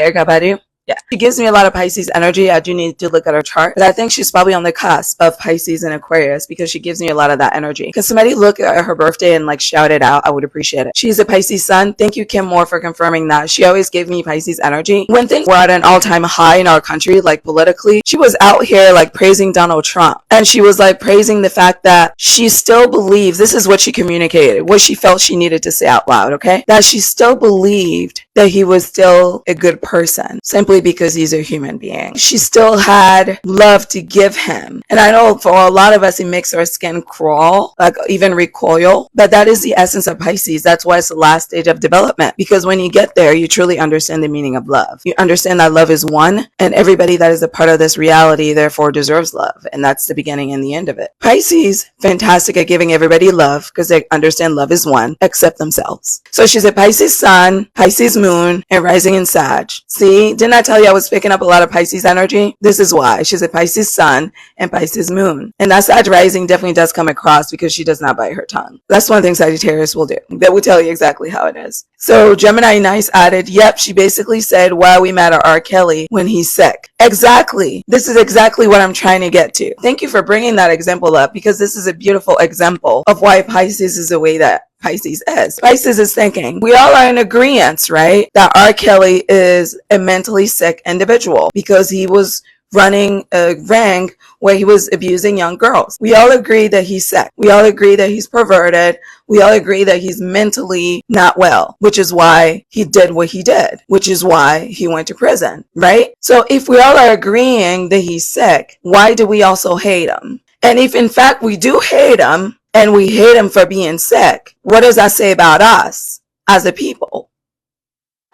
Erica Badu. Yeah, she gives me a lot of Pisces energy. I do need to look at her chart, but I think she's probably on the cusp of Pisces and Aquarius because she gives me a lot of that energy. Can somebody look at her birthday and like shout it out? I would appreciate it. She's a Pisces sun. Thank you, Kim Moore, for confirming that. She always gave me Pisces energy. When things were at an all-time high in our country, like politically, she was out here like praising Donald Trump. And she was like praising the fact that she still believes, this is what she communicated, what she felt she needed to say out loud, okay? That she still believed that he was still a good person, simply because he's a human being. She still had love to give him. And I know for a lot of us, it makes our skin crawl, like even recoil, but that is the essence of Pisces. That's why it's the last stage of development, because when you get there, you truly understand the meaning of love. You understand that love is one, and everybody that is a part of this reality therefore deserves love. And that's the beginning and the end of it. Pisces, fantastic at giving everybody love because they understand love is one, except themselves. So she's a Pisces sun, Pisces moon, and rising in Sag. See, didn't I tell you I was picking up a lot of Pisces energy? This is why. She's a Pisces sun and Pisces moon. And that Sag rising definitely does come across because she does not bite her tongue. That's one thing Sagittarius will do. They will tell you exactly how it is. So Gemini Nice added, yep, she basically said, why are we mad at R. Kelly when he's sick? Exactly. This is exactly what I'm trying to get to. Thank you for bringing that example up because this is a beautiful example of why Pisces is the way that Pisces is. Pisces is thinking, we all are in agreement, right? That R. Kelly is a mentally sick individual because he was running a ring where he was abusing young girls. We all agree that he's sick. We all agree that he's perverted. We all agree that he's mentally not well, which is why he did what he did, which is why he went to prison, right? So if we all are agreeing that he's sick, why do we also hate him? And if in fact we do hate him, and we hate him for being sick, what does that say about us as a people,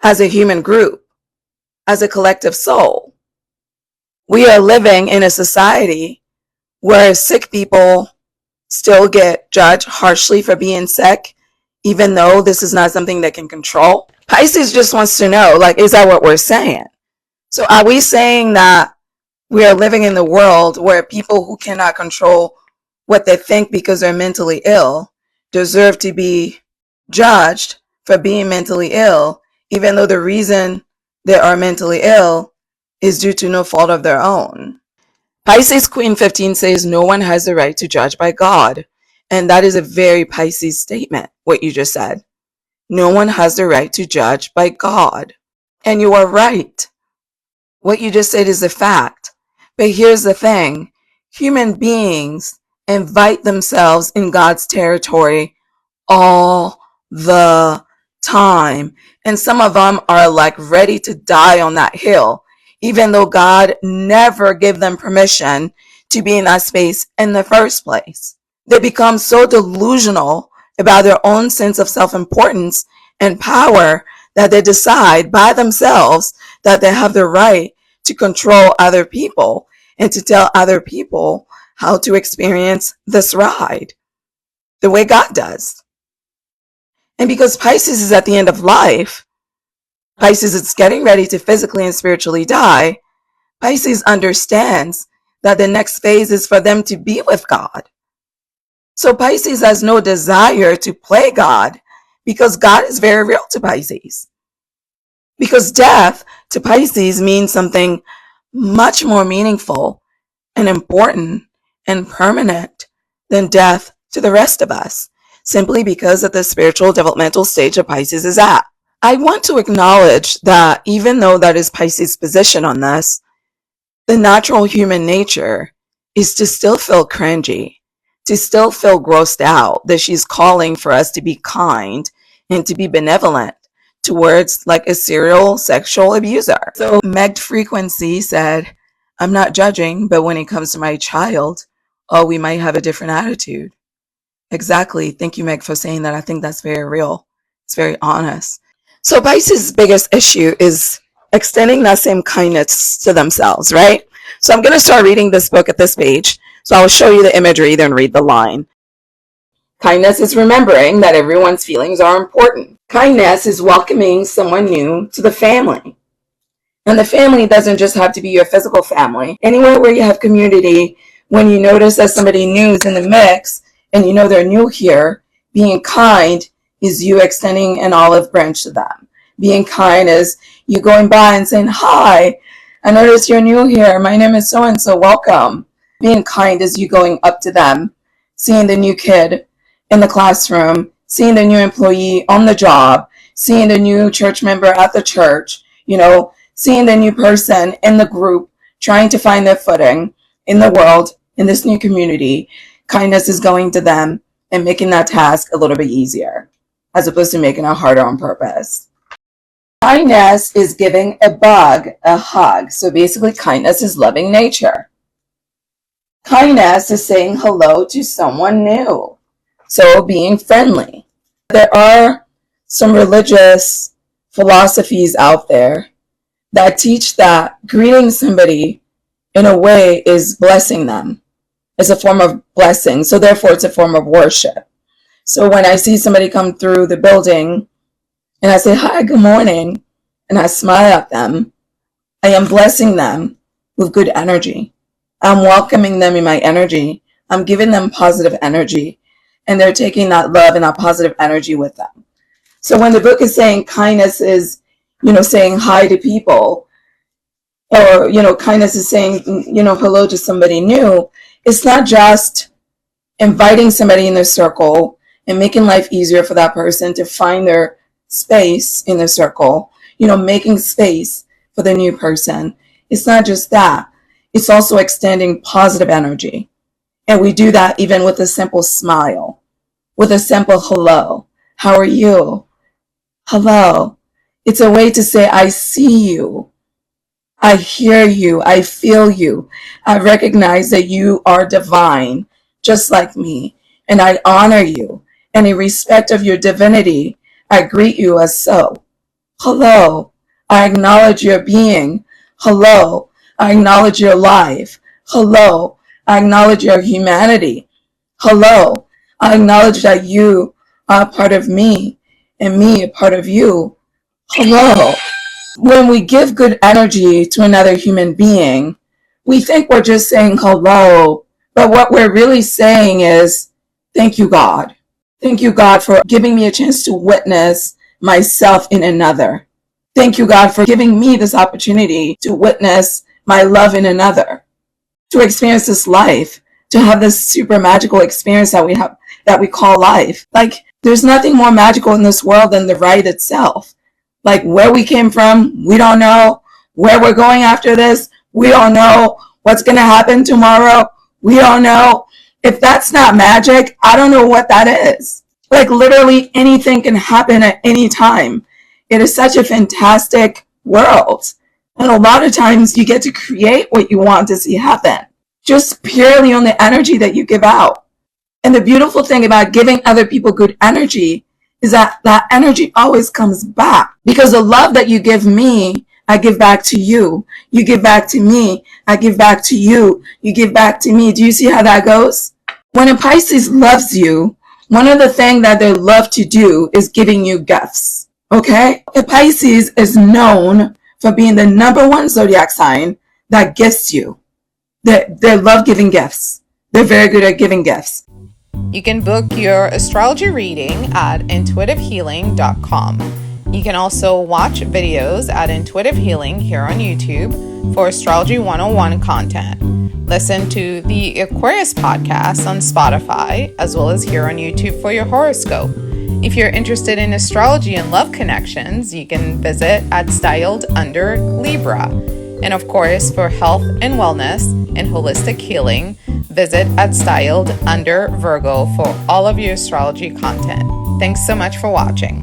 as a human group, as a collective soul? We are living in a society where sick people still get judged harshly for being sick, even though this is not something they can control. Pisces just wants to know, like, is that what we're saying? So are we saying that we are living in the world where people who cannot control what they think because they're mentally ill deserve to be judged for being mentally ill, even though the reason they are mentally ill is due to no fault of their own? Pisces Queen 15 says no one has the right to judge by God. And that is a very Pisces statement, what you just said. No one has the right to judge by God. And you are right. What you just said is a fact. But here's the thing. Human beings invite themselves in God's territory all the time. And some of them are like ready to die on that hill, even though God never gave them permission to be in that space in the first place. They become so delusional about their own sense of self-importance and power that they decide by themselves that they have the right to control other people and to tell other people how to experience this ride the way God does. And because Pisces is at the end of life, Pisces is getting ready to physically and spiritually die, Pisces understands that the next phase is for them to be with God. So Pisces has no desire to play God because God is very real to Pisces. Because death to Pisces means something much more meaningful and important and permanent than death to the rest of us, simply because of the spiritual developmental stage of Pisces is at. I want to acknowledge that even though that is Pisces' position on this, the natural human nature is to still feel cringy, to still feel grossed out, that she's calling for us to be kind and to be benevolent towards like a serial sexual abuser. So Meg Frequency said, I'm not judging, but when it comes to my child, oh, we might have a different attitude. Exactly. Thank you, Meg, for saying that. I think that's very real. It's very honest. So Pisces' biggest issue is extending that same kindness to themselves, right? So I'm going to start reading this book at this page. So I'll show you the imagery, then read the line. Kindness is remembering that everyone's feelings are important. Kindness is welcoming someone new to the family. And the family doesn't just have to be your physical family. Anywhere where you have community, when you notice that somebody new is in the mix and you know they're new here, being kind is you extending an olive branch to them. Being kind is you going by and saying, hi, I noticed you're new here. My name is so-and-so. Welcome. Being kind is you going up to them, seeing the new kid in the classroom, seeing the new employee on the job, seeing the new church member at the church, seeing the new person in the group, trying to find their footing in the world, in this new community. Kindness is going to them and making that task a little bit easier, as opposed to making it harder on purpose. Kindness is giving a bug a hug. So basically, kindness is loving nature. Kindness is saying hello to someone new. So being friendly. There are some religious philosophies out there that teach that greeting somebody in a way is blessing them. It's a form of blessing. So therefore, it's a form of worship. So when I see somebody come through the building and I say, hi, good morning, and I smile at them, I am blessing them with good energy. I'm welcoming them in my energy. I'm giving them positive energy. And they're taking that love and that positive energy with them. So when the book is saying kindness is, saying hi to people, or, kindness is saying, hello to somebody new, it's not just inviting somebody in their circle and making life easier for that person to find their space in the circle, making space for the new person. It's not just that. It's also extending positive energy. And we do that even with a simple smile, with a simple hello. How are you? Hello. It's a way to say, I see you. I hear you. I feel you. I recognize that you are divine, just like me. And I honor you. And in respect of your divinity, I greet you as so. Hello. I acknowledge your being. Hello. I acknowledge your life. Hello. I acknowledge your humanity. Hello. I acknowledge that you are a part of me and me a part of you. Hello. When we give good energy to another human being, we think we're just saying hello, but what we're really saying is, thank you, God. Thank you, God, for giving me a chance to witness myself in another. Thank you, God, for giving me this opportunity to witness my love in another, to experience this life, to have this super magical experience that we call life. Like, there's nothing more magical in this world than the ride itself. Like, where we came from, we don't know. Where we're going after this, we don't know. What's going to happen tomorrow, we don't know. If that's not magic, I don't know what that is. Like, literally anything can happen at any time. It is such a fantastic world. And a lot of times you get to create what you want to see happen, just purely on the energy that you give out. And the beautiful thing about giving other people good energy is that that energy always comes back, because the love that you give me, I give back to you. You give back to me, I give back to you. You give back to me. Do you see how that goes? When a Pisces loves you, one of the things that they love to do is giving you gifts. Okay? A Pisces is known for being the number one zodiac sign that gifts you. They love giving gifts. They're very good at giving gifts. You can book your astrology reading at intuitivehealing.com. You can also watch videos at Intuitive Healing here on YouTube for Astrology 101 content. Listen to the Aquarius podcast on Spotify, as well as here on YouTube for your horoscope. If you're interested in astrology and love connections, you can visit at Styled Under Libra. And of course, for health and wellness and holistic healing, visit at Styled Under Virgo for all of your astrology content. Thanks so much for watching.